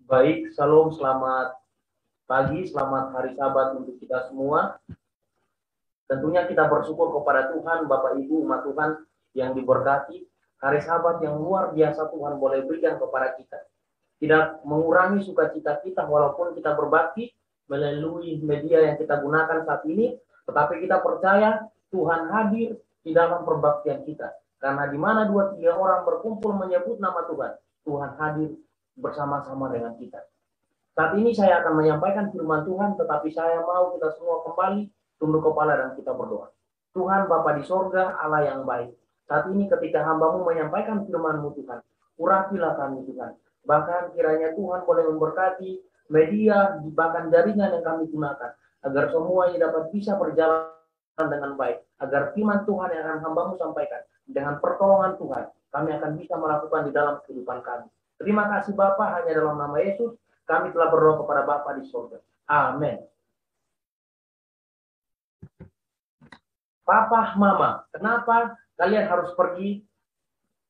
Baik, salam, selamat pagi, selamat hari Sabat untuk kita semua. Tentunya kita bersyukur kepada Tuhan, Bapak Ibu, umat Tuhan yang diberkati. Hari Sabat yang luar biasa Tuhan boleh berikan kepada kita. Tidak mengurangi sukacita kita walaupun kita berbakti melalui media yang kita gunakan saat ini. Tetapi kita percaya Tuhan hadir di dalam perbaktian kita. Karena di mana 2-3 orang berkumpul menyebut nama Tuhan, Tuhan hadir bersama-sama dengan kita. Saat ini saya akan menyampaikan firman Tuhan, tetapi saya mau kita semua kembali tunduk kepala dan kita berdoa. Tuhan Bapa di sorga, Allah yang baik. Saat ini ketika hamba-Mu menyampaikan firman-Mu Tuhan, urapilah kami Tuhan. Bahkan kiranya Tuhan boleh memberkati media, bahkan jaringan yang kami gunakan, agar semuanya dapat bisa berjalan dengan baik. Agar firman Tuhan yang akan hamba-Mu sampaikan, dengan pertolongan Tuhan, kami akan bisa melakukan di dalam kehidupan kami. Terima kasih Bapa, hanya dalam nama Yesus kami telah berdoa kepada Bapa di surga. Amin. Papa, Mama, kenapa kalian harus pergi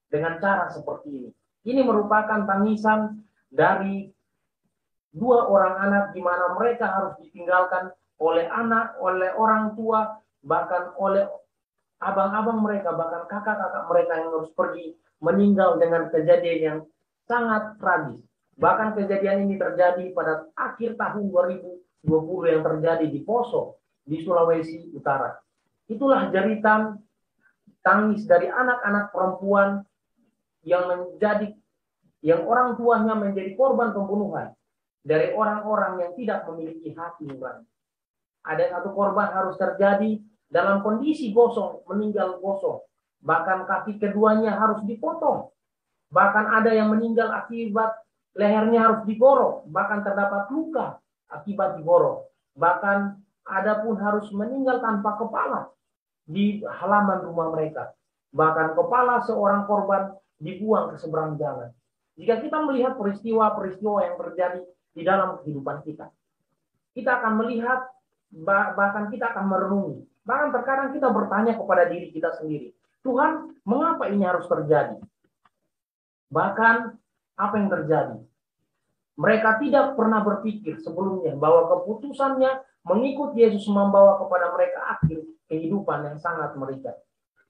dengan cara seperti ini? Ini merupakan tangisan dari 2 orang anak di mana mereka harus ditinggalkan oleh anak, oleh orang tua, bahkan oleh abang-abang mereka, bahkan kakak-kakak mereka yang harus pergi meninggal dengan kejadian yang sangat tragis. Bahkan kejadian ini terjadi pada akhir tahun 2020 yang terjadi di Poso, di Sulawesi Utara. Itulah jeritan tangis dari anak-anak perempuan yang orang tuanya menjadi korban pembunuhan dari orang-orang yang tidak memiliki hati nurani. Ada satu korban harus terjadi dalam kondisi gosong, meninggal gosong. Bahkan kaki keduanya harus dipotong. Bahkan ada yang meninggal akibat lehernya harus digorok, bahkan terdapat luka akibat digorok. Bahkan ada pun harus meninggal tanpa kepala di halaman rumah mereka. Bahkan kepala seorang korban dibuang ke seberang jalan. Jika kita melihat peristiwa-peristiwa yang terjadi di dalam kehidupan kita, kita akan melihat, bahkan kita akan merenungi. Bahkan terkadang kita bertanya kepada diri kita sendiri, Tuhan, mengapa ini harus terjadi? Bahkan apa yang terjadi? Mereka tidak pernah berpikir sebelumnya bahwa keputusannya mengikut Yesus membawa kepada mereka akhir kehidupan yang sangat meriah.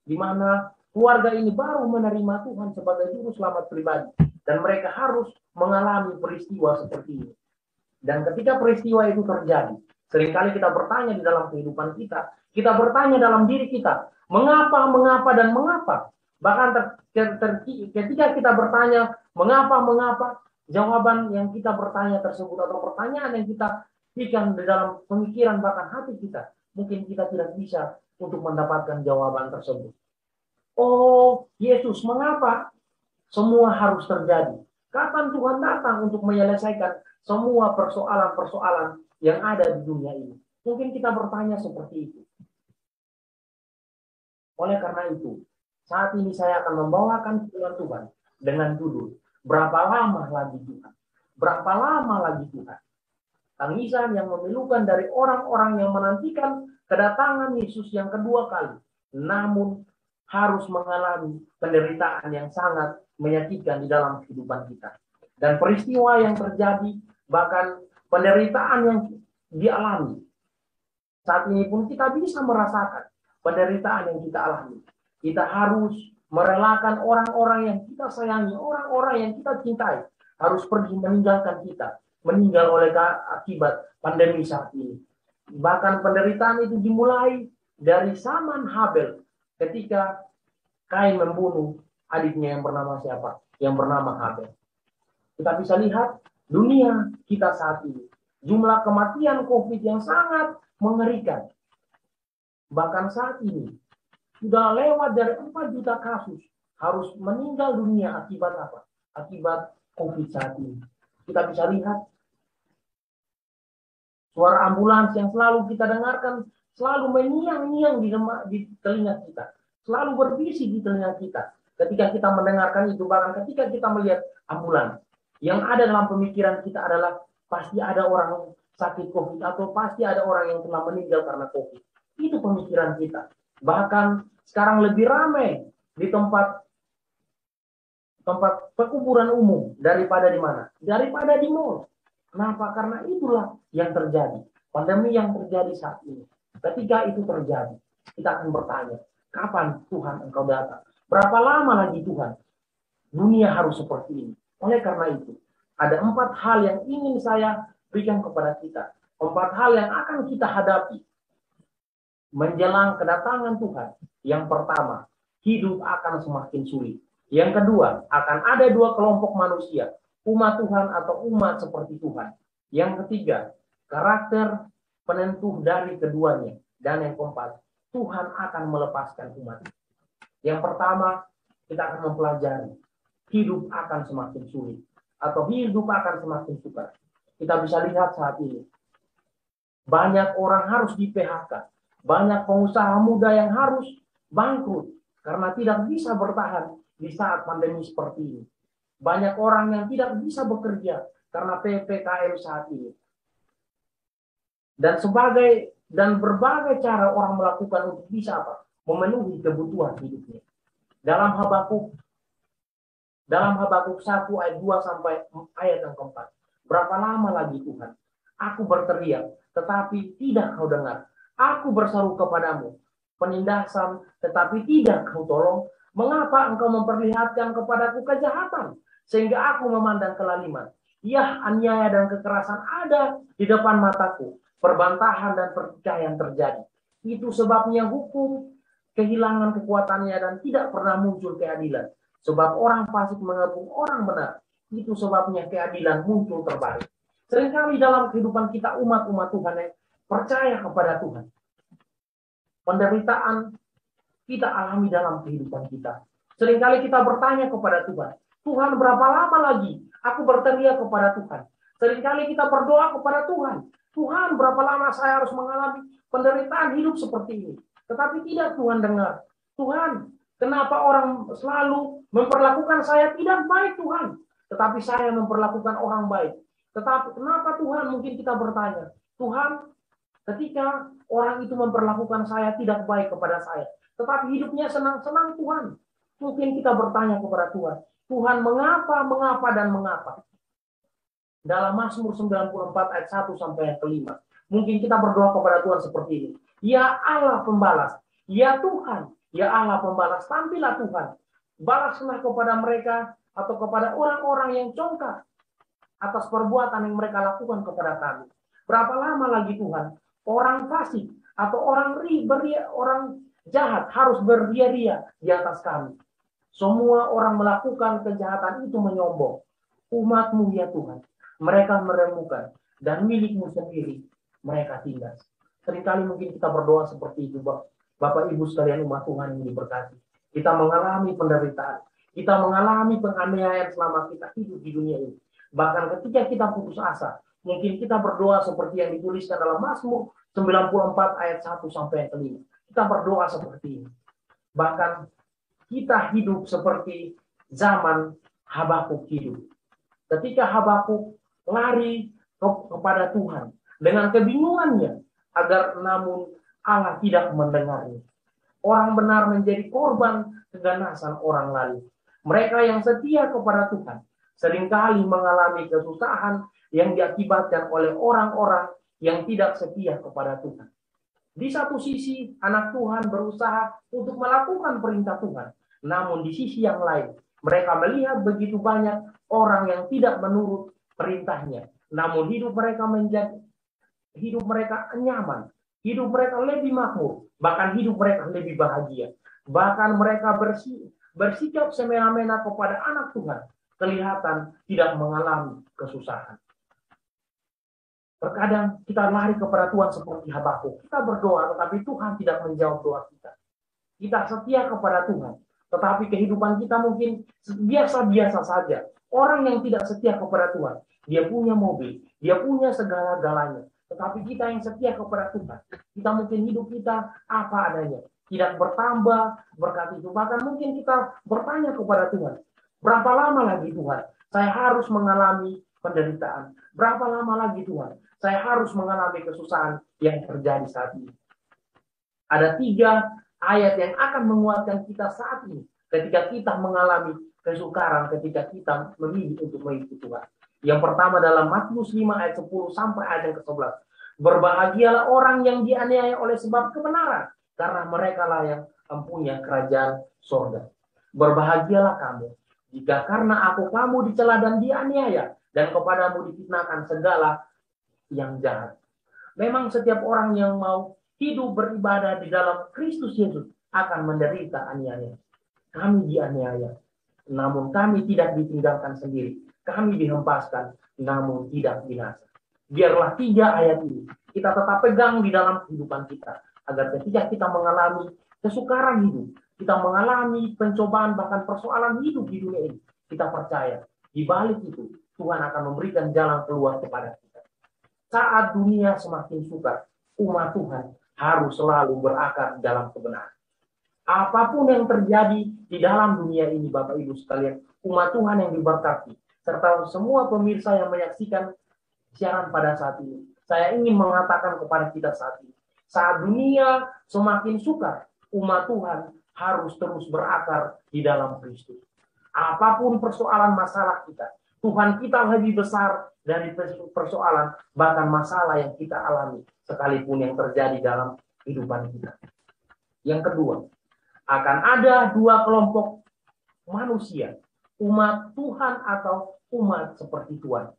Di mana keluarga ini baru menerima Tuhan sebagai juru selamat pribadi. Dan mereka harus mengalami peristiwa seperti ini. Dan ketika peristiwa itu terjadi, seringkali kita bertanya di dalam kehidupan kita. Kita bertanya dalam diri kita, mengapa, dan mengapa. Bahkan ketika kita bertanya, mengapa, jawaban yang kita bertanya tersebut atau pertanyaan yang kita berikan di dalam pemikiran bahkan hati kita, mungkin kita tidak bisa untuk mendapatkan jawaban tersebut. Oh, Yesus, mengapa semua harus terjadi? Kapan Tuhan datang untuk menyelesaikan semua persoalan-persoalan yang ada di dunia ini? Mungkin kita bertanya seperti itu. Oleh karena itu, saat ini saya akan membawakan firman Tuhan dengan judul, berapa lama lagi Tuhan? Berapa lama lagi Tuhan? Tangisan yang memilukan dari orang-orang yang menantikan kedatangan Yesus yang kedua kali. Namun harus mengalami penderitaan yang sangat menyakitkan di dalam kehidupan kita. Dan peristiwa yang terjadi, bahkan penderitaan yang dialami. Saat ini pun kita bisa merasakan penderitaan yang kita alami. Kita harus merelakan orang-orang yang kita sayangi, orang-orang yang kita cintai, harus pergi meninggalkan kita, meninggal oleh akibat pandemi saat ini. Bahkan penderitaan itu dimulai dari zaman Habel, ketika Kain membunuh adiknya yang bernama siapa? Yang bernama Habel. Kita bisa lihat dunia kita saat ini, jumlah kematian COVID yang sangat mengerikan. Bahkan saat ini sudah lewat dari 4 juta kasus harus meninggal dunia akibat apa? Akibat COVID saat ini. Kita bisa lihat suara ambulans yang selalu kita dengarkan selalu menyiang-nyiang di telinga kita, selalu berbisik di telinga kita. Ketika kita mendengarkan itu, bahkan ketika kita melihat ambulans, yang ada dalam pemikiran kita adalah pasti ada orang sakit COVID atau pasti ada orang yang telah meninggal karena COVID. Itu pemikiran kita. Bahkan sekarang lebih ramai di tempat tempat pekuburan umum daripada di mana? Daripada di mall. Kenapa? Karena itulah yang terjadi. Pandemi yang terjadi saat ini. Ketika itu terjadi, kita akan bertanya, kapan Tuhan Engkau datang? Berapa lama lagi Tuhan? Dunia harus seperti ini. Oleh karena itu, ada 4 hal yang ingin saya berikan kepada kita. 4 hal yang akan kita hadapi menjelang kedatangan Tuhan. Yang pertama, hidup akan semakin sulit. Yang kedua, akan ada 2 kelompok manusia, umat Tuhan atau umat seperti Tuhan. Yang ketiga, karakter penentu dari keduanya. Dan yang keempat, Tuhan akan melepaskan umat. Yang pertama, kita akan mempelajari hidup akan semakin sulit atau hidup akan semakin sukar. Kita bisa lihat saat ini, banyak orang harus di PHK. Banyak pengusaha muda yang harus bangkrut karena tidak bisa bertahan di saat pandemi seperti ini. Banyak orang yang tidak bisa bekerja karena PPKM saat ini. Dan berbagai cara orang melakukan untuk bisa memenuhi kebutuhan hidupnya. Dalam Habakuk 1 ayat 2 sampai ayat yang keempat. Berapa lama lagi Tuhan? Aku berteriak, tetapi tidak kau dengar. Aku berseru kepadamu, penindasan, tetapi tidak kau tolong. Mengapa engkau memperlihatkan kepadaku kejahatan, sehingga aku memandang kelaliman? Ya, aniaya dan kekerasan ada di depan mataku. Perbantahan dan pertikaian terjadi. Itu sebabnya hukum kehilangan kekuatannya dan tidak pernah muncul keadilan. Sebab orang fasik mengepung orang benar. Itu sebabnya keadilan muncul terbalik. Seringkali dalam kehidupan kita umat-umat Tuhan yang percaya kepada Tuhan, penderitaan kita alami dalam kehidupan kita. Seringkali kita bertanya kepada Tuhan, Tuhan berapa lama lagi aku berteriak kepada Tuhan? Seringkali kita berdoa kepada Tuhan, Tuhan berapa lama saya harus mengalami penderitaan hidup seperti ini? Tetapi tidak Tuhan dengar. Tuhan, kenapa orang selalu memperlakukan saya tidak baik Tuhan? Tetapi saya memperlakukan orang baik. Tetapi kenapa Tuhan? Mungkin kita bertanya, Tuhan, ketika orang itu memperlakukan saya tidak baik kepada saya, tetapi hidupnya senang-senang Tuhan. Mungkin kita bertanya kepada Tuhan, Tuhan mengapa dan mengapa? Dalam Mazmur 94 ayat 1 sampai yang kelima. Mungkin kita berdoa kepada Tuhan seperti ini. Ya Allah pembalas, ya Tuhan, ya Allah pembalas, tampillah Tuhan. Balaslah kepada mereka atau kepada orang-orang yang congkak atas perbuatan yang mereka lakukan kepada kami. Berapa lama lagi Tuhan? Orang fasik atau orang jahat harus berdia-dia di atas kami. Semua orang melakukan kejahatan itu menyombong. Umat-Mu ya Tuhan, mereka meremehkan dan milik-Mu sendiri mereka tindas. Seringkali mungkin kita berdoa seperti itu, Bapak Ibu sekalian umat Tuhan yang diberkati. Kita mengalami penderitaan, kita mengalami penganiayaan selama kita hidup di dunia ini. Bahkan ketika kita putus asa, mungkin kita berdoa seperti yang dituliskan dalam Mazmur 94 ayat 1 sampai yang kelima. Kita berdoa seperti ini. Bahkan kita hidup seperti zaman Habakuk hidup. Ketika Habakuk lari kepada Tuhan dengan kebingungannya, agar namun Allah tidak mendengarnya. Orang benar menjadi korban keganasan orang lain. Mereka yang setia kepada Tuhan seringkali mengalami kesusahan yang diakibatkan oleh orang-orang yang tidak setia kepada Tuhan. Di satu sisi, anak Tuhan berusaha untuk melakukan perintah Tuhan. Namun di sisi yang lain, mereka melihat begitu banyak orang yang tidak menurut perintahnya. Namun hidup mereka nyaman, hidup mereka lebih makmur, bahkan hidup mereka lebih bahagia. Bahkan mereka bersikap semena-mena kepada anak Tuhan, kelihatan tidak mengalami kesusahan. Terkadang kita lari kepada Tuhan seperti Habakuk. Kita berdoa, tetapi Tuhan tidak menjawab doa kita. Kita setia kepada Tuhan, tetapi kehidupan kita mungkin biasa-biasa saja. Orang yang tidak setia kepada Tuhan, dia punya mobil, dia punya segala-galanya. Tetapi kita yang setia kepada Tuhan, kita mungkin hidup kita apa adanya. Tidak bertambah berkat itu. Bahkan mungkin kita bertanya kepada Tuhan, berapa lama lagi Tuhan saya harus mengalami penderitaan? Berapa lama lagi Tuhan saya harus mengalami kesusahan yang terjadi saat ini? Ada 3 ayat yang akan menguatkan kita saat ini ketika kita mengalami kesukaran ketika kita memilih untuk mengikuti Tuhan. Yang pertama dalam Matius 5 ayat 10 sampai ayat yang ke-11. Berbahagialah orang yang dianiaya oleh sebab kebenaran, karena mereka lah yang mempunyai kerajaan surga. Berbahagialah kamu jika karena aku kamu dicela dan dianiaya, dan kepadamu difitnahkan segala yang jahat. Memang setiap orang yang mau hidup beribadah di dalam Kristus Yesus akan menderita aniaya. Kami dianiaya, namun kami tidak ditinggalkan sendiri. Kami dihempaskan, namun tidak binasa. Biarlah 3 ayat ini kita tetap pegang di dalam kehidupan kita, agar ketika kita mengalami kesukaran hidup, kita mengalami pencobaan bahkan persoalan hidup di dunia ini, kita percaya di balik itu Tuhan akan memberikan jalan keluar kepada kita. Saat dunia semakin sukar, umat Tuhan harus selalu berakar dalam kebenaran. Apapun yang terjadi di dalam dunia ini, Bapak Ibu sekalian, umat Tuhan yang diberkati, serta semua pemirsa yang menyaksikan siaran pada saat ini, saya ingin mengatakan kepada kita saat ini, saat dunia semakin sukar, umat Tuhan harus terus berakar di dalam Kristus. Apapun persoalan masalah kita, Tuhan kita lebih besar dari persoalan bahkan masalah yang kita alami, sekalipun yang terjadi dalam kehidupan kita. Yang kedua, akan ada 2 kelompok manusia, umat Tuhan atau umat seperti Tuhan.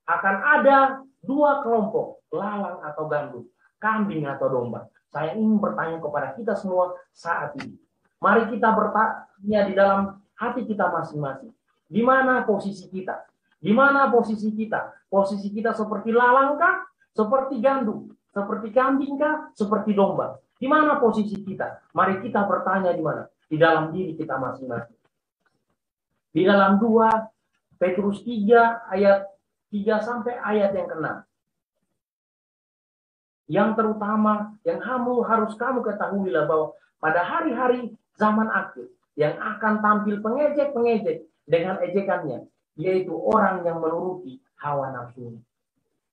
Akan ada 2 kelompok, lalang atau gandum, kambing atau domba. Saya ingin bertanya kepada kita semua saat ini. Mari kita bertanya di dalam hati kita masing-masing. Di mana posisi kita? Di mana posisi kita? Posisi kita seperti lalangkah? Seperti gandum? Seperti kambingkah? Seperti domba? Di mana posisi kita? Mari kita bertanya di mana? Di dalam diri kita masing-masing. Di dalam 2 Petrus 3 ayat 3 sampai ayat yang ke-6. Yang terutama, yang harus kamu ketahuilah bahwa pada hari-hari zaman akhir yang akan tampil pengejek-pengejek dengan ejekannya, yaitu orang yang menuruti hawa nafsu.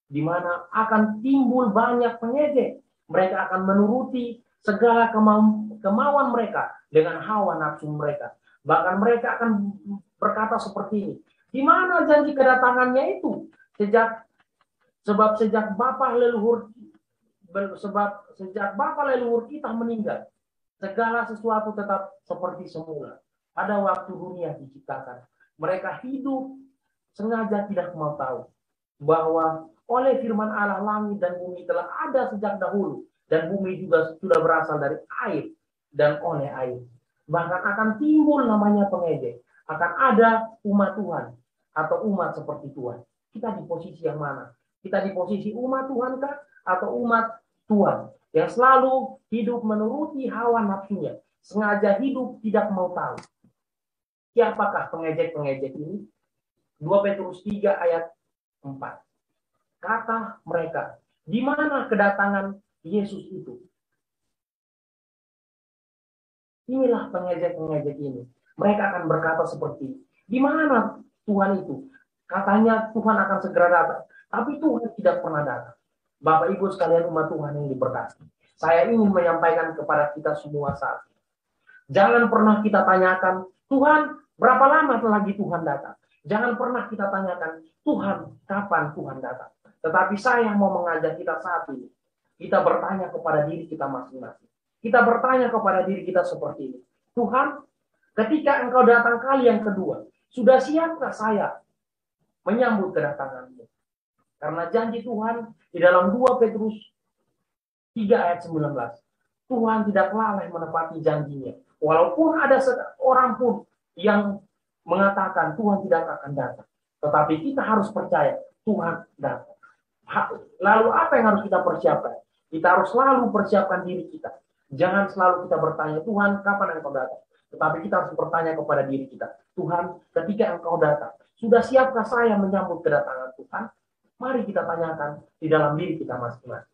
Di mana akan timbul banyak pengejek. Mereka akan menuruti segala kemauan mereka dengan hawa nafsu mereka. Bahkan mereka akan berkata seperti ini. Di mana janji kedatangannya itu? Sejak Bapa leluhur kita meninggal, segala sesuatu tetap seperti semula. Pada waktu dunia diciptakan, mereka hidup sengaja tidak mau tahu bahwa oleh firman Allah langit dan bumi telah ada sejak dahulu, dan bumi juga sudah berasal dari air dan oleh air. Bahkan akan timbul namanya pengejek. Akan ada umat Tuhan atau umat seperti Tuhan. Kita di posisi yang mana? Kita di posisi umat Tuhan kah? Atau umat Tuhan yang selalu hidup menuruti hawa nafsunya, sengaja hidup tidak mau tahu. Siapakah pengejek-pengejek ini? 2 Petrus 3 ayat 4. Kata mereka, di mana kedatangan Yesus itu? Inilah pengejek-pengejek ini. Mereka akan berkata seperti, di mana Tuhan itu? Katanya Tuhan akan segera datang. Tapi Tuhan tidak pernah datang. Bapak Ibu sekalian umat Tuhan yang diberkati. Saya ingin menyampaikan kepada kita semua saat ini. Jangan pernah kita tanyakan, Tuhan berapa lama lagi Tuhan datang? Jangan pernah kita tanyakan, Tuhan kapan Tuhan datang? Tetapi saya mau mengajak kita saat ini. Kita bertanya kepada diri kita masing-masing. Kita bertanya kepada diri kita seperti ini. Tuhan, ketika Engkau datang kali yang kedua, sudah siapkah saya menyambut kedatangan-Mu? Karena janji Tuhan di dalam 2 Petrus 3 ayat 19. Tuhan tidak lalai menepati janjinya. Walaupun ada seorang pun yang mengatakan Tuhan tidak akan datang. Tetapi kita harus percaya Tuhan datang. Lalu apa yang harus kita persiapkan? Kita harus selalu persiapkan diri kita. Jangan selalu kita bertanya, Tuhan kapan Engkau datang? Tetapi kita harus bertanya kepada diri kita. Tuhan, ketika Engkau datang, sudah siapkah saya menyambut kedatangan Tuhan? Mari kita tanyakan di dalam diri kita masing-masing.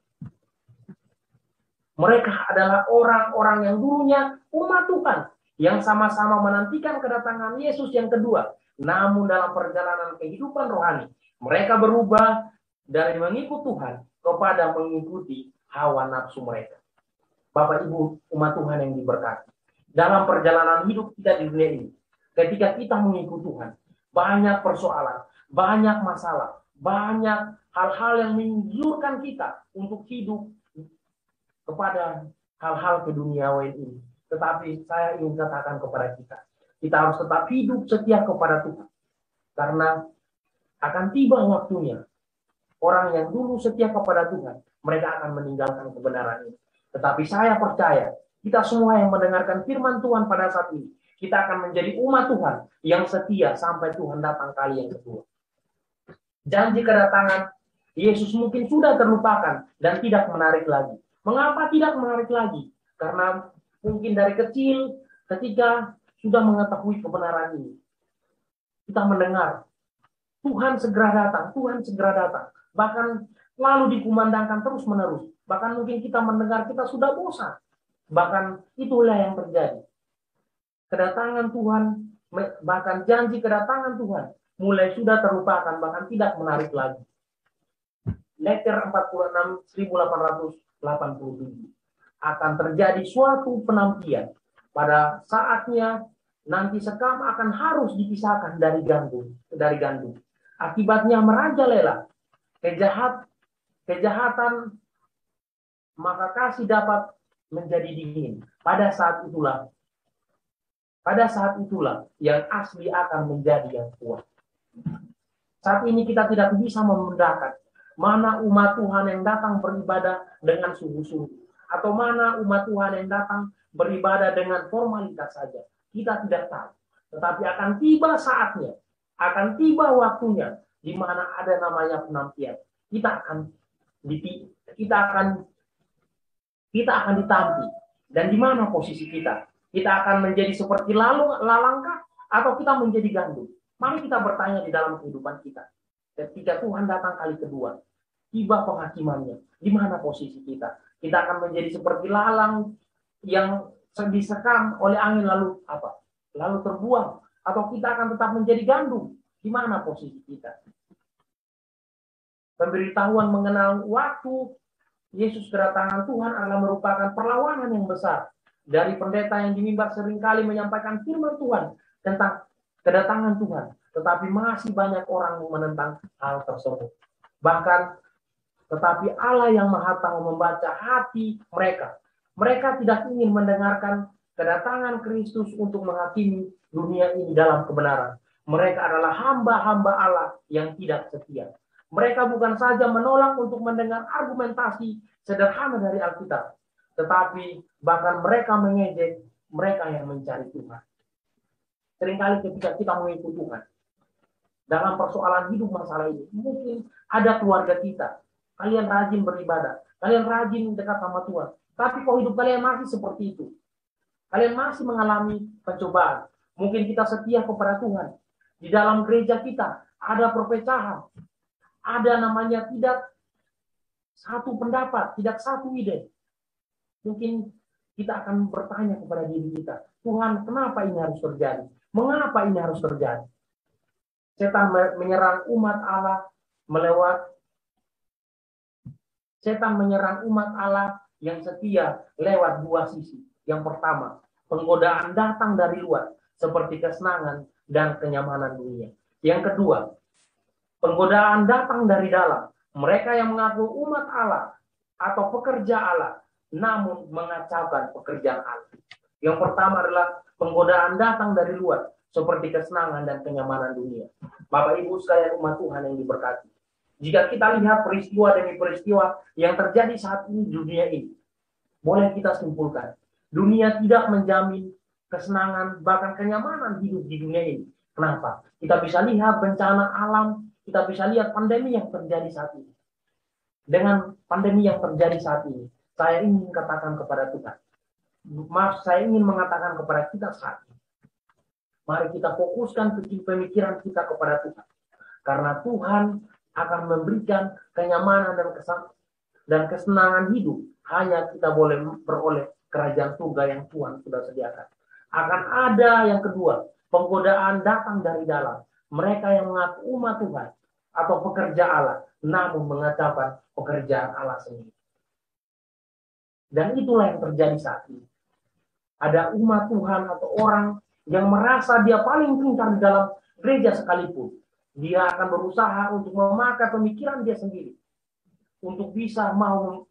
Mereka adalah orang-orang yang dulunya umat Tuhan, yang sama-sama menantikan kedatangan Yesus yang kedua. Namun dalam perjalanan kehidupan rohani, mereka berubah dari mengikut Tuhan kepada mengikuti hawa nafsu mereka. Bapak Ibu umat Tuhan yang diberkati. Dalam perjalanan hidup kita di dunia ini, ketika kita mengikuti Tuhan, banyak persoalan, banyak masalah, banyak hal-hal yang menjurkan kita untuk hidup kepada hal-hal keduniawian ini. Tetapi saya ingin katakan kepada kita, kita harus tetap hidup setia kepada Tuhan. Karena akan tiba waktunya, orang yang dulu setia kepada Tuhan, mereka akan meninggalkan kebenaran ini. Tetapi saya percaya, kita semua yang mendengarkan firman Tuhan pada saat ini, kita akan menjadi umat Tuhan yang setia sampai Tuhan datang kali yang kedua. Janji kedatangan Yesus mungkin sudah terlupakan dan tidak menarik lagi. Mengapa tidak menarik lagi? Karena mungkin dari kecil ketika sudah mengetahui kebenaran ini, kita mendengar Tuhan segera datang, Tuhan segera datang. Bahkan lalu dikumandangkan terus-menerus. Bahkan mungkin kita mendengar kita sudah bosan. Bahkan itulah yang terjadi. Kedatangan Tuhan, bahkan janji kedatangan Tuhan mulai sudah terlupakan, bahkan tidak menarik lagi. Letter 46 1887 akan terjadi suatu penantian. Pada saatnya nanti sekam akan harus dipisahkan dari gandum. Akibatnya merajalela kejahatan, maka kasih dapat menjadi dingin. Pada saat itulah yang asli akan menjadi yang kuat. Saat ini kita tidak bisa membedakan mana umat Tuhan yang datang beribadah dengan sungguh-sungguh, atau mana umat Tuhan yang datang beribadah dengan formalitas saja. Kita tidak tahu. Tetapi akan tiba saatnya, akan tiba waktunya di mana ada namanya penantian. Kita akan ditampi. Dan di mana posisi kita? Kita akan menjadi seperti lalangkah atau kita menjadi gandum? Mari kita bertanya di dalam kehidupan kita. Ketika Tuhan datang kali kedua, tiba penghakimannya, di mana posisi kita? Kita akan menjadi seperti lalang yang disekam oleh angin lalu terbuang, atau kita akan tetap menjadi gandum? Di mana posisi kita? Pemberitahuan mengenal waktu Yesus kedatangan Tuhan adalah merupakan perlawanan yang besar dari pendeta yang di mimbar seringkali menyampaikan firman Tuhan tentang kedatangan Tuhan, tetapi masih banyak orang yang menentang hal tersebut. Bahkan, tetapi Allah yang Maha Tahu membaca hati mereka. Mereka tidak ingin mendengarkan kedatangan Kristus untuk menghakimi dunia ini dalam kebenaran. Mereka adalah hamba-hamba Allah yang tidak setia. Mereka bukan saja menolak untuk mendengar argumentasi sederhana dari Alkitab, tetapi bahkan mereka mengejek mereka yang mencari Tuhan. Seringkali ketika kita mengikuti Tuhan, dalam persoalan hidup masalah ini, mungkin ada keluarga kita, kalian rajin beribadah, kalian rajin dekat sama Tuhan, tapi kok hidup kalian masih seperti itu? Kalian masih mengalami pencobaan. Mungkin kita setia kepada Tuhan. Di dalam gereja kita ada perpecahan. Ada namanya tidak satu pendapat, tidak satu ide. Mungkin kita akan bertanya kepada diri kita, Tuhan, kenapa ini harus terjadi? Mengapa ini harus terjadi? Setan menyerang umat Allah yang setia lewat dua sisi. Yang pertama, penggodaan datang dari luar, seperti kesenangan dan kenyamanan dunia. Yang kedua, penggodaan datang dari dalam. Mereka yang mengaku umat Allah atau pekerja Allah, namun mengacaukan pekerjaan Allah. Yang pertama adalah penggodaan datang dari luar, seperti kesenangan dan kenyamanan dunia. Bapak Ibu sekalian umat Tuhan yang diberkati. Jika kita lihat peristiwa demi peristiwa yang terjadi saat ini di dunia ini, boleh kita simpulkan, dunia tidak menjamin kesenangan, bahkan kenyamanan hidup di dunia ini. Kenapa? Kita bisa lihat bencana alam, kita bisa lihat pandemi yang terjadi saat ini. Dengan pandemi yang terjadi saat ini, saya ingin katakan kepada Tuhan, saya ingin mengatakan kepada kita saat ini, mari kita fokuskan pemikiran kita kepada Tuhan. Karena Tuhan akan memberikan kenyamanan dan kesenangan hidup. Hanya kita boleh beroleh kerajaan surga yang Tuhan sudah sediakan. Akan ada yang kedua, penggodaan datang dari dalam. Mereka yang mengaku umat Tuhan atau pekerja Allah, namun mengacaukan pekerjaan Allah sendiri. Dan itulah yang terjadi saat ini. Ada umat Tuhan atau orang yang merasa dia paling pintar di dalam gereja sekalipun, dia akan berusaha untuk memakai pemikiran dia sendiri untuk bisa mau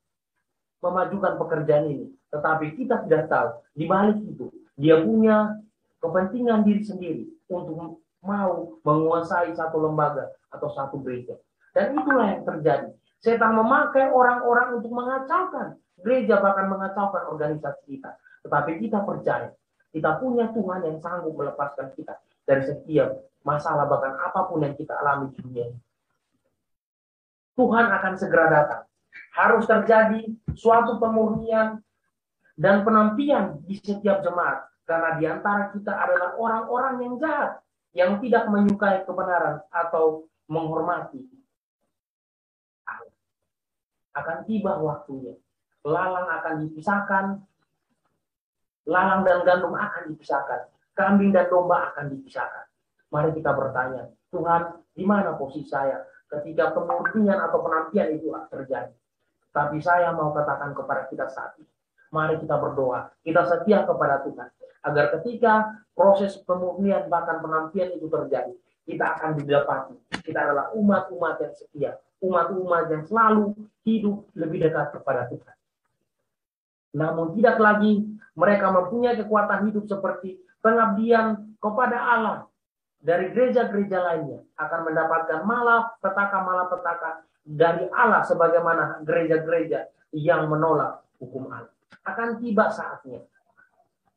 memajukan pekerjaan ini. Tetapi kita tidak tahu, di balik itu, dia punya kepentingan diri sendiri untuk mau menguasai satu lembaga atau satu gereja. Dan itulah yang terjadi. Setan memakai orang-orang untuk mengacaukan gereja, bahkan mengacaukan organisasi kita. Tetapi kita percaya, kita punya Tuhan yang sanggup melepaskan kita dari setiap masalah, bahkan apapun yang kita alami di dunia ini. Tuhan akan segera datang. Harus terjadi suatu pemurnian dan penampian di setiap jemaat. Karena di antara kita adalah orang-orang yang jahat, yang tidak menyukai kebenaran atau menghormati Allah. Akan tiba waktunya. Lalang akan dipisahkan. Lalang dan gandum akan dipisahkan. Kambing dan domba akan dipisahkan. Mari kita bertanya, Tuhan, di mana posisi saya ketika pemurnian atau penampian itu terjadi? Tapi saya mau katakan kepada kita saat ini, mari kita berdoa, kita setia kepada Tuhan, agar ketika proses pemurnian bahkan penampian itu terjadi, kita akan didapati. Kita adalah umat-umat yang setia, umat-umat yang selalu hidup lebih dekat kepada Tuhan. Namun tidak lagi mereka mempunyai kekuatan hidup seperti pengabdian kepada Allah dari gereja-gereja lainnya, akan mendapatkan malapetaka dari Allah sebagaimana gereja-gereja yang menolak hukum Allah. Akan tiba saatnya.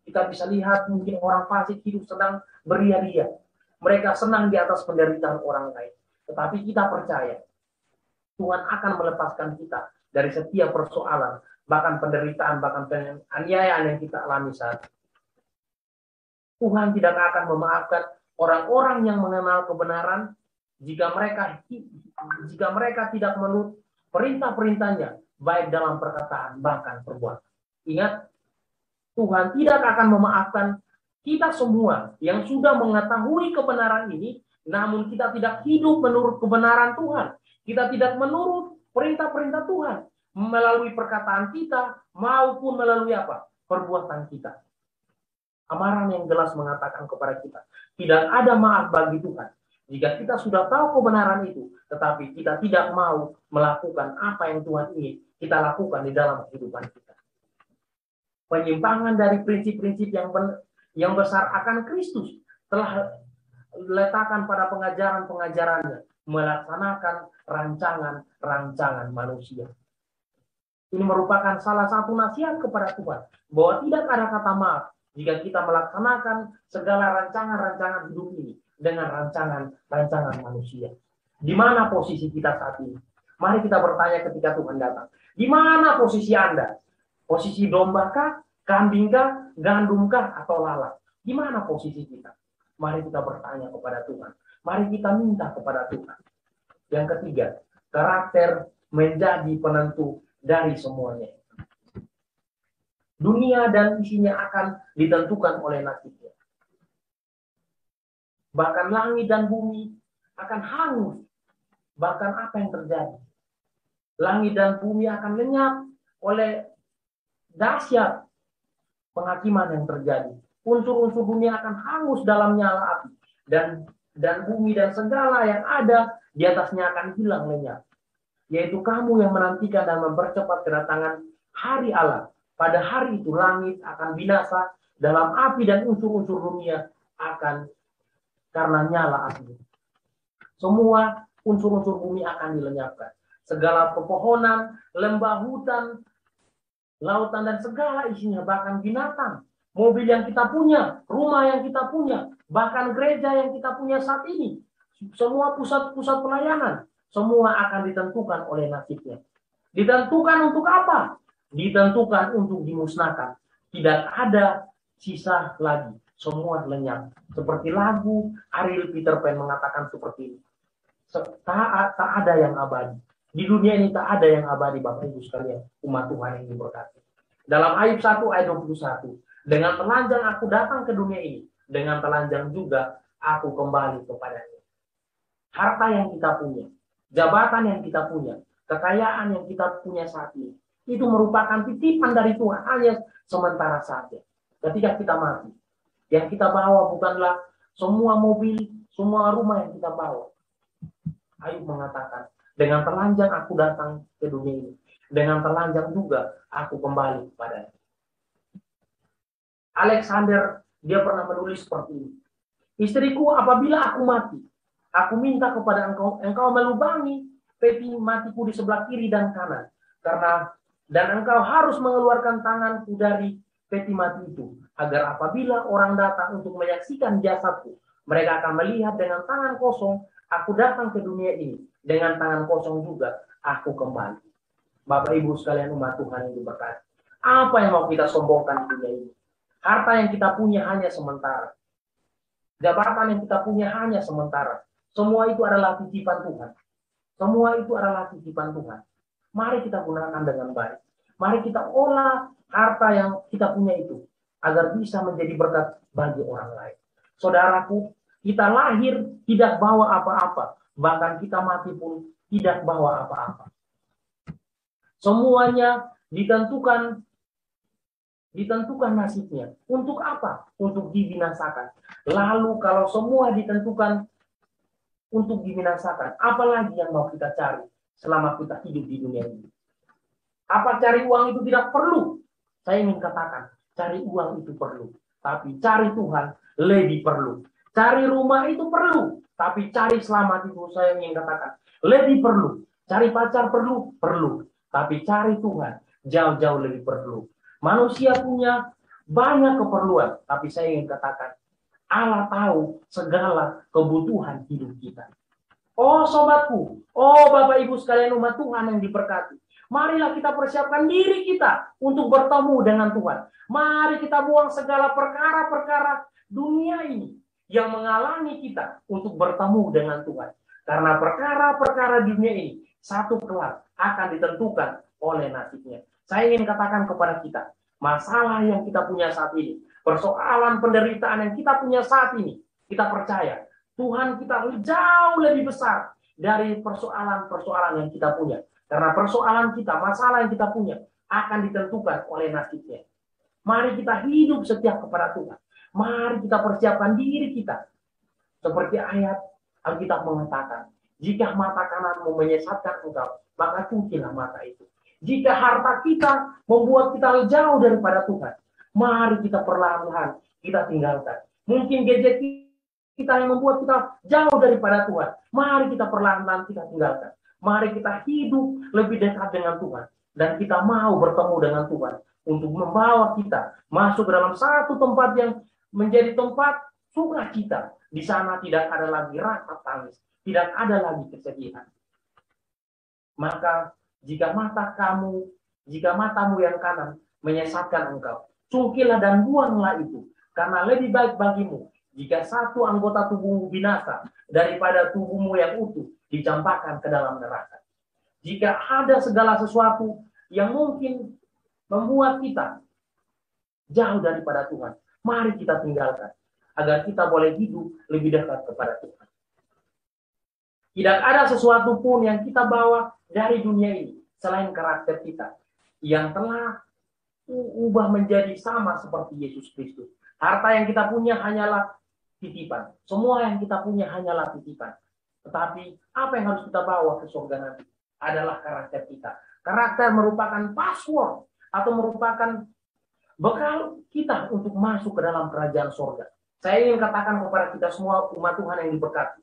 Kita bisa lihat mungkin orang fasik hidup sedang beria-ria. Mereka senang di atas penderitaan orang lain. Tetapi kita percaya Tuhan akan melepaskan kita dari setiap persoalan, bahkan penderitaan, bahkan penganiayaan yang kita alami saat ini. Tuhan tidak akan memaafkan orang-orang yang mengenal kebenaran jika mereka tidak menurut perintah-perintahnya, baik dalam perkataan bahkan perbuatan. Ingat, Tuhan tidak akan memaafkan kita semua yang sudah mengetahui kebenaran ini, namun kita tidak hidup menurut kebenaran Tuhan. Kita tidak menurut perintah-perintah Tuhan melalui perkataan kita maupun melalui apa? Perbuatan kita. Amaran yang jelas mengatakan kepada kita, tidak ada maaf bagi Tuhan jika kita sudah tahu kebenaran itu, tetapi kita tidak mau melakukan apa yang Tuhan ingin kita lakukan di dalam kehidupan kita. Penyimpangan dari prinsip-prinsip yang besar akan Kristus telah letakkan pada pengajaran-pengajarannya, melaksanakan rancangan-rancangan manusia. Ini merupakan salah satu nasihat kepada Tuhan, bahwa tidak ada kata maaf jika kita melaksanakan segala rancangan-rancangan hidup ini dengan rancangan-rancangan manusia. Di mana posisi kita saat ini? Mari kita bertanya ketika Tuhan datang. Di mana posisi Anda? Posisi domba kah? Kambing kah? Gandum kah? Atau lalat? Di mana posisi kita? Mari kita bertanya kepada Tuhan. Mari kita minta kepada Tuhan. Yang ketiga, karakter menjadi penentu dari semuanya. Dunia dan isinya akan ditentukan oleh nasibnya. Bahkan langit dan bumi akan hangus. Bahkan apa yang terjadi? Langit dan bumi akan lenyap oleh dahsyat penghakiman yang terjadi. Unsur-unsur dunia akan hangus dalam nyala api. Dan bumi dan segala yang ada di atasnya akan hilang lenyap. Yaitu kamu yang menantikan dan mempercepat kedatangan hari Allah. Pada hari itu langit akan binasa dalam api dan unsur-unsur dunia akan karena nyala api. Semua unsur-unsur bumi akan dilenyapkan. Segala pepohonan, lembah hutan, lautan dan segala isinya, bahkan binatang, mobil yang kita punya, rumah yang kita punya, bahkan gereja yang kita punya saat ini, semua pusat-pusat pelayanan, semua akan ditentukan oleh nasibnya. Ditentukan untuk apa? Ditentukan untuk dimusnahkan. Tidak ada sisa lagi. Semua lenyap. Seperti lagu Ariel Peter Pan mengatakan seperti ini. Tak ada yang abadi. Di dunia ini tak ada yang abadi, Bapak Ibu sekalian, umat Tuhan yang diberkati. Dalam Ayub 1 ayat 21, dengan telanjang aku datang ke dunia ini, dengan telanjang juga aku kembali kepadanya. Harta yang kita punya, jabatan yang kita punya, kekayaan yang kita punya saat ini, itu merupakan titipan dari Tuhan, hanya sementara saja. Ketika kita mati, Yang kita bawa bukanlah semua mobil, semua rumah yang kita bawa. Ayub mengatakan, dengan telanjang aku datang ke dunia ini. Dengan telanjang juga aku kembali kepadanya. Alexander, dia pernah menulis seperti ini. Istriku, apabila aku mati, aku minta kepada engkau melubangi peti matiku di sebelah kiri dan kanan. Dan engkau harus mengeluarkan tanganku dari peti mati itu, agar apabila orang datang untuk menyaksikan jasadku, mereka akan melihat dengan tangan kosong, aku datang ke dunia ini. Dengan tangan kosong juga, aku kembali. Bapak Ibu sekalian umat Tuhan yang diberkati. Apa yang mau kita sombongkan di dunia ini? Harta yang kita punya hanya sementara. Jabatan yang kita punya hanya sementara. Semua itu adalah titipan Tuhan. Semua itu adalah titipan Tuhan. Mari kita gunakan dengan baik. Mari kita olah harta yang kita punya itu agar bisa menjadi berkat bagi orang lain. Saudaraku, kita lahir tidak bawa apa-apa. Bahkan kita mati pun tidak bawa apa-apa. Semuanya ditentukan nasibnya. Untuk apa? Untuk dibinasakan. Lalu kalau semua ditentukan untuk dibinasakan, apalagi yang mau kita cari selama kita hidup di dunia ini? Apa cari uang itu tidak perlu? Saya ingin katakan, cari uang itu perlu. Tapi cari Tuhan lebih perlu. Cari rumah itu perlu. Tapi cari selamat itu saya ingin katakan, lebih perlu. Cari pacar perlu? Perlu. Tapi cari Tuhan jauh-jauh lebih perlu. Manusia punya banyak keperluan, tapi saya ingin katakan, Allah tahu segala kebutuhan hidup kita. Oh sobatku, oh Bapak Ibu sekalian umat Tuhan yang diberkati. Marilah kita persiapkan diri kita untuk bertemu dengan Tuhan. Mari kita buang segala perkara-perkara dunia ini yang menghalangi kita untuk bertemu dengan Tuhan. Karena perkara-perkara dunia ini satu kelak akan ditentukan oleh nasibnya. Saya ingin katakan kepada kita, masalah yang kita punya saat ini, persoalan penderitaan yang kita punya saat ini, kita percaya Tuhan kita jauh lebih besar dari persoalan-persoalan yang kita punya. Karena persoalan kita, masalah yang kita punya akan ditentukan oleh nasibnya. Mari kita hidup setia kepada Tuhan. Mari kita persiapkan diri kita. Seperti ayat Alkitab mengatakan, jika mata kananmu menyesatkan engkau, maka cucilah mata itu. Jika harta kita membuat kita jauh daripada Tuhan, mari kita perlahan-lahan kita tinggalkan. Mungkin gadget kita yang membuat kita jauh daripada Tuhan, mari kita perlahan-lahan kita tinggalkan. Mari kita hidup lebih dekat dengan Tuhan. Dan kita mau bertemu dengan Tuhan untuk membawa kita masuk ke dalam satu tempat yang menjadi tempat sukacita. Di sana tidak ada lagi rasa tangis, tidak ada lagi kesedihan. Maka jika matamu yang kanan menyesatkan engkau, cungkilah dan buanglah itu, karena lebih baik bagimu jika satu anggota tubuhmu binasa daripada tubuhmu yang utuh dicampakkan ke dalam neraka. Jika ada segala sesuatu yang mungkin membuat kita jauh daripada Tuhan, mari kita tinggalkan agar kita boleh hidup lebih dekat kepada Tuhan. Tidak ada sesuatu pun yang kita bawa dari dunia ini selain karakter kita yang telah ubah menjadi sama seperti Yesus Kristus. Harta yang kita punya hanyalah titipan. Semua yang kita punya hanyalah titipan. Tetapi apa yang harus kita bawa ke surga nanti adalah karakter kita. Karakter merupakan password atau merupakan bekal kita untuk masuk ke dalam kerajaan surga. Saya ingin katakan kepada kita semua umat Tuhan yang diberkati.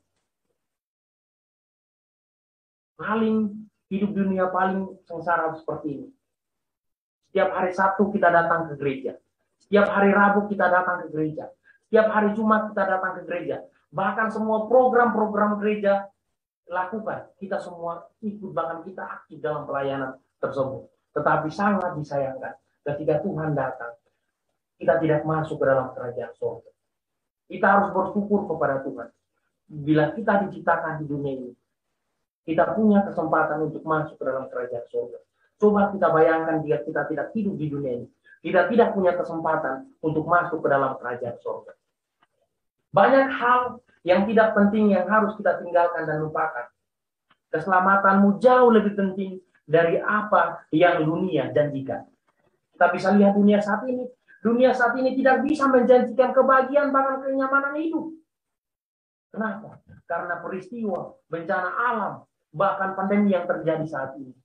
Hidup dunia paling sengsara seperti ini. Setiap hari Sabtu kita datang ke gereja. Setiap hari Rabu kita datang ke gereja. Setiap hari Jumat kita datang ke gereja. Bahkan semua program-program gereja lakukan. Kita semua ikut, bahkan kita aktif dalam pelayanan tersebut. Tetapi sangat disayangkan ketika Tuhan datang, kita tidak masuk ke dalam kerajaan surga. Kita harus bersyukur kepada Tuhan. Bila kita diciptakan di dunia ini, kita punya kesempatan untuk masuk ke dalam kerajaan surga. Coba kita bayangkan jika kita tidak hidup di dunia ini. Kita tidak punya kesempatan untuk masuk ke dalam kerajaan surga. Banyak hal yang tidak penting yang harus kita tinggalkan dan lupakan. Keselamatanmu jauh lebih penting dari apa yang dunia janjikan. Kita bisa lihat dunia saat ini. Dunia saat ini tidak bisa menjanjikan kebahagiaan bahkan kenyamanan hidup. Kenapa? Karena peristiwa, bencana alam, bahkan pandemi yang terjadi saat ini.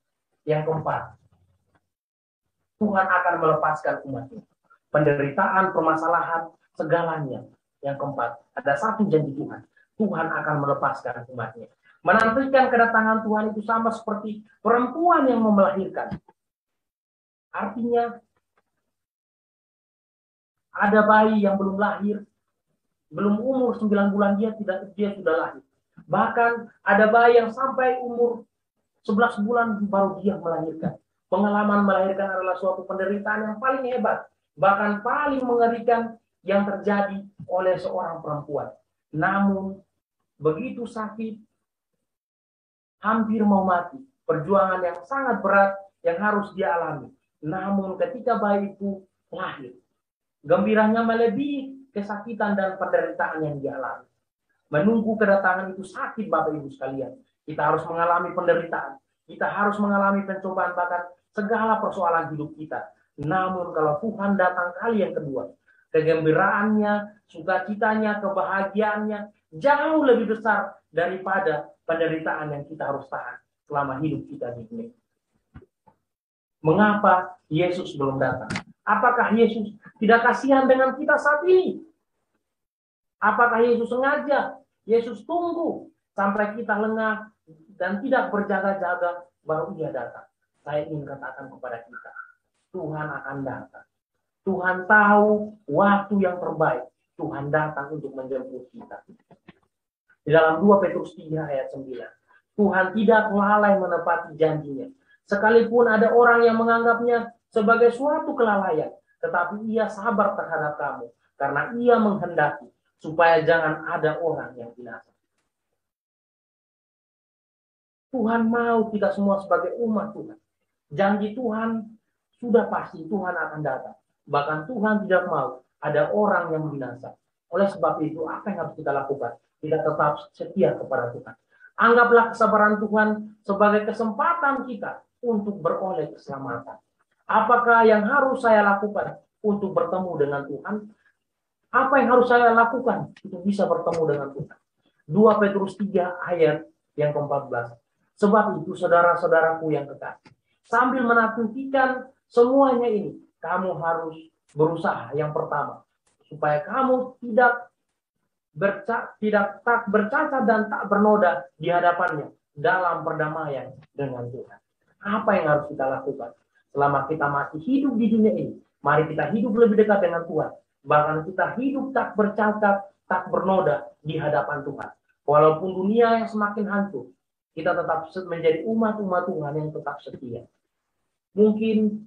Yang keempat, Tuhan akan melepaskan umatnya. Penderitaan, permasalahan, segalanya. Yang keempat, ada satu janji Tuhan. Tuhan akan melepaskan umatnya. Menantikan kedatangan Tuhan itu sama seperti perempuan yang mau melahirkan. Artinya, ada bayi yang belum lahir, belum umur 9 bulan dia sudah lahir. Bahkan ada bayi yang sampai umur 11 bulan baru dia melahirkan. Pengalaman melahirkan adalah suatu penderitaan yang paling hebat, bahkan paling mengerikan yang terjadi oleh seorang perempuan. Namun, begitu sakit, hampir mau mati, perjuangan yang sangat berat yang harus dia alami. Namun ketika bayi itu lahir, gembiranya melebihi kesakitan dan penderitaan yang dialami. Menunggu kedatangan itu sakit, Bapak Ibu sekalian. Kita harus mengalami penderitaan. Kita harus mengalami pencobaan, bahkan segala persoalan hidup kita. Namun kalau Tuhan datang kali yang kedua, kegembiraannya, sukacitanya, kebahagiaannya jauh lebih besar daripada penderitaan yang kita harus tahan selama hidup kita di dunia. Mengapa Yesus belum datang? Apakah Yesus tidak kasihan dengan kita saat ini? Apakah Yesus sengaja? Yesus tunggu sampai kita lengah dan tidak berjaga-jaga baru dia datang. Saya ingin katakan kepada kita, Tuhan akan datang. Tuhan tahu waktu yang terbaik. Tuhan datang untuk menjemput kita. Di dalam 2 Petrus 3 ayat 9. Tuhan tidak lalai menepati janjinya. Sekalipun ada orang yang menganggapnya sebagai suatu kelalaian, tetapi ia sabar terhadap kamu. Karena ia menghendaki supaya jangan ada orang yang binasa. Tuhan mau kita semua sebagai umat Tuhan. Janji Tuhan sudah pasti, Tuhan akan datang. Bahkan Tuhan tidak mau ada orang yang binasa. Oleh sebab itu, apa yang harus kita lakukan? Kita tetap setia kepada Tuhan. Anggaplah kesabaran Tuhan sebagai kesempatan kita untuk beroleh keselamatan. Apakah yang harus saya lakukan untuk bertemu dengan Tuhan? Apa yang harus saya lakukan untuk bisa bertemu dengan Tuhan? 2 Petrus 3 ayat yang ke-14. Sebab itu, saudara-saudaraku yang kekasih, sambil menantikan semuanya ini, kamu harus berusaha yang pertama, supaya kamu tidak bercacat dan tak bernoda di hadapannya dalam perdamaian dengan Tuhan. Apa yang harus kita lakukan? Selama kita masih hidup di dunia ini, mari kita hidup lebih dekat dengan Tuhan. Bahkan kita hidup tak bercacat, tak bernoda di hadapan Tuhan. Walaupun dunia yang semakin hancur, kita tetap menjadi umat-umat Tuhan yang tetap setia. Mungkin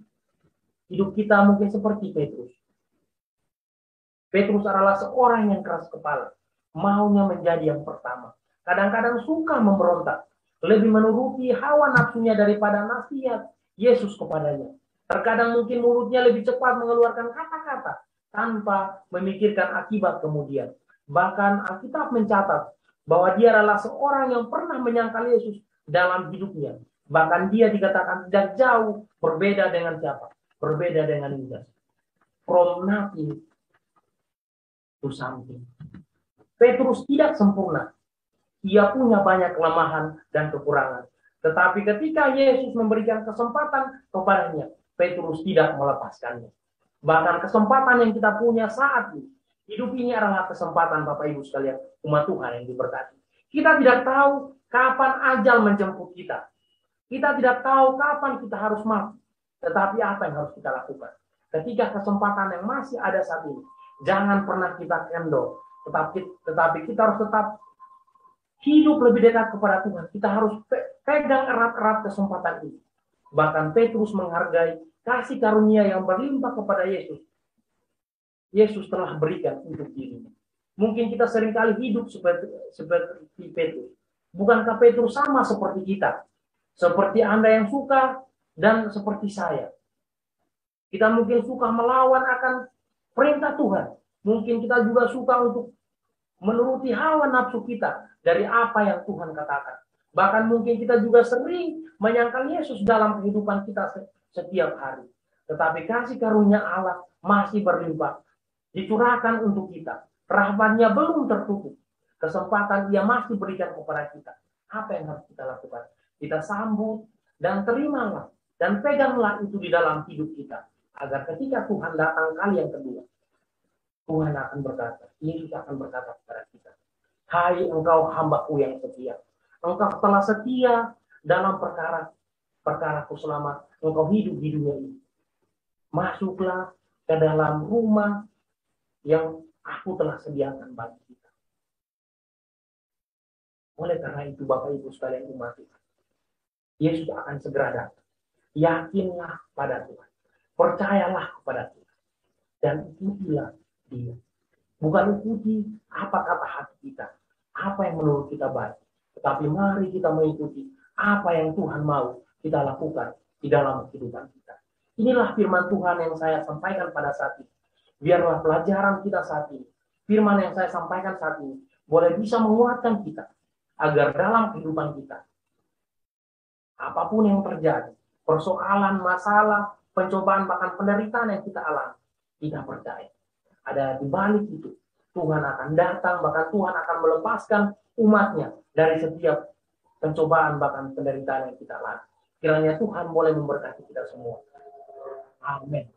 hidup kita mungkin seperti Petrus. Petrus adalah seorang yang keras kepala. Maunya menjadi yang pertama. Kadang-kadang suka memberontak. Lebih menuruti hawa nafsunya daripada nasihat Yesus kepadanya. Terkadang mungkin mulutnya lebih cepat mengeluarkan kata-kata tanpa memikirkan akibat kemudian. Bahkan Alkitab mencatat bahwa dia adalah seorang yang pernah menyangkal Yesus dalam hidupnya. Bahkan dia dikatakan tidak jauh berbeda dengan siapa? Berbeda dengan Yudas. From nothing to something. Petrus tidak sempurna. Ia punya banyak kelemahan dan kekurangan. Tetapi ketika Yesus memberikan kesempatan kepadanya, Petrus tidak melepaskannya. Bahkan kesempatan yang kita punya saat ini, hidup ini adalah kesempatan Bapak Ibu sekalian, umat Tuhan yang diberkati. Kita tidak tahu kapan ajal menjemput kita. Kita tidak tahu kapan kita harus mati. Tetapi apa yang harus kita lakukan? Ketika kesempatan yang masih ada saat ini, jangan pernah kita kendor. Tetapi kita harus tetap hidup lebih dekat kepada Tuhan. Kita harus pegang erat-erat kesempatan ini. Bahkan Petrus menghargai kasih karunia yang berlimpah kepada Yesus. Yesus telah berikan untuk dirinya. Mungkin kita seringkali hidup seperti Petrus. Bukankah Petrus sama seperti kita? Seperti Anda yang suka dan seperti saya. Kita mungkin suka melawan akan perintah Tuhan. Mungkin kita juga suka untuk menuruti hawa nafsu kita dari apa yang Tuhan katakan. Bahkan mungkin kita juga sering menyangkal Yesus dalam kehidupan kita setiap hari. Tetapi kasih karunia Allah masih berlimpah. Dicurahkan untuk kita. Rahmatnya belum tertutup. Kesempatan ia masih berikan kepada kita. Apa yang harus kita lakukan? Kita sambut dan terimalah. Dan peganglah itu di dalam hidup kita. Agar ketika Tuhan datang kali yang kedua, Tuhan akan berkata, Yesus akan berkata kepada kita, hai engkau hambaku yang setia. Engkau telah setia dalam perkara selamat. Engkau hidup di dunia ini. Masuklah ke dalam rumah yang aku telah sediakan bagi kita. Oleh karena itu Bapak Ibu sekalian umat Tuhan, Yesus akan segera datang. Yakinlah pada Tuhan. Percayalah kepada Tuhan. Dan ikutilah Dia. Bukan ikuti apa kata hati kita. Apa yang menurut kita baik. Tetapi mari kita mengikuti apa yang Tuhan mau kita lakukan di dalam kehidupan kita. Inilah firman Tuhan yang saya sampaikan pada saat ini. Biarlah pelajaran kita saat ini, firman yang saya sampaikan saat ini, boleh bisa menguatkan kita. Agar dalam kehidupan kita, apapun yang terjadi, persoalan, masalah, pencobaan, bahkan penderitaan yang kita alami, kita percaya. Ada di balik itu, Tuhan akan datang, bahkan Tuhan akan melepaskan umatnya dari setiap pencobaan, bahkan penderitaan yang kita alami. Kiranya Tuhan boleh memberkati kita semua. Amin.